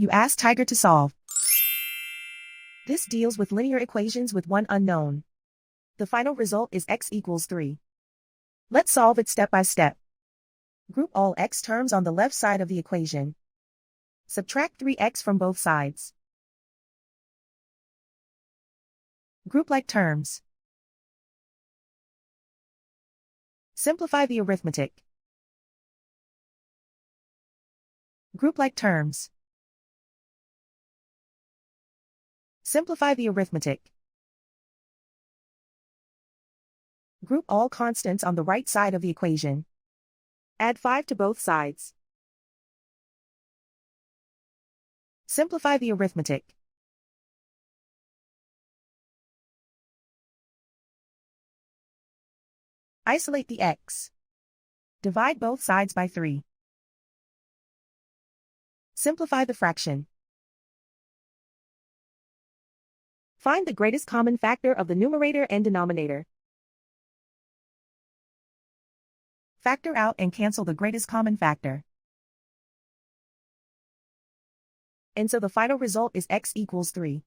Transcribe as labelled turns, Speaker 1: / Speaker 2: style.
Speaker 1: You ask Tiger to solve. This deals with linear equations with one unknown. The final result is x equals 3. Let's solve it step by step. Group all x terms on the left side of the equation. Subtract 3x from both sides. Group like terms. Simplify the arithmetic. Group like terms. Simplify the arithmetic. Group all constants on the right side of the equation. Add 5 to both sides. Simplify the arithmetic. Isolate the x. Divide both sides by 3. Simplify the fraction. Find the greatest common factor of the numerator and denominator. Factor out and cancel the greatest common factor. And so the final result is x equals 3.